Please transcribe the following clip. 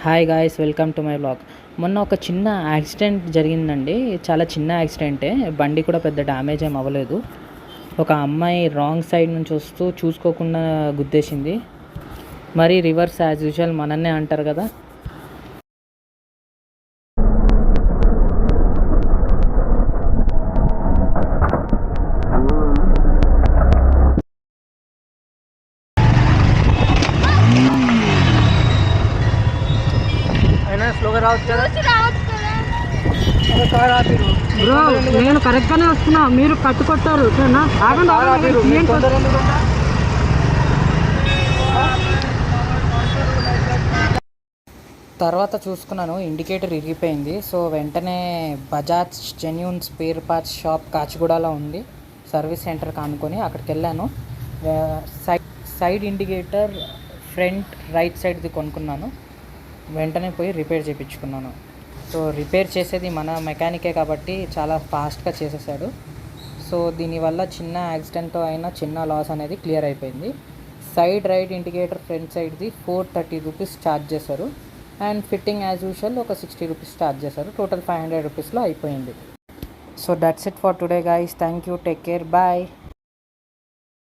Hi guys, welcome to my blog. మొన్న ఒక చిన్న యాక్సిడెంట్ జరిగిందండి. చాలా చిన్న యాక్సిడెంటే, బండి కూడా పెద్ద డ్యామేజ్ ఏం అవ్వలేదు. ఒక అమ్మాయి రాంగ్ సైడ్ నుంచి వస్తూ చూసుకోకుండా గుద్దేసింది. మరి రివర్స్ యాజ్ యూజువల్ మనన్నే అంటారు కదా. స్లోగా రావచ్చు కదా. బ్రో నేను కరెక్ట్గానే వస్తున్నా, మీరు కట్టుకొట్టారు. తర్వాత చూసుకున్నాను, ఇండికేటర్ ఇరిగిపోయింది. సో వెంటనే Bajaj genuine spare parts shop కాచిగూడలో ఉంది, సర్వీస్ సెంటర్కి ఆనుకొని అక్కడికి వెళ్ళాను. సైడ్ ఇండికేటర్ ఫ్రంట్ రైట్ సైడ్ది కొనుక్కున్నాను. వెంటనే పోయి రిపేర్ చేయించుకున్నాను. సో రిపేర్ చేసేది మన మెకానికే కాబట్టి చాలా ఫాస్ట్గా చేసేసాడు. సో దీనివల్ల చిన్న యాక్సిడెంట్తో అయినా చిన్న లాస్ అనేది క్లియర్ అయిపోయింది. సైడ్ రైట్ ఇండికేటర్ ఫ్రంట్ సైడ్ది 430 రూపీస్ ఛార్జ్ చేశారు. అండ్ ఫిట్టింగ్ యాజ్ యూజువల్ ఒక 60 రూపీస్ ఛార్జ్ చేశారు. టోటల్ 500 రూపీస్లో అయిపోయింది. So that's it for today guys. Thank you, take care, bye.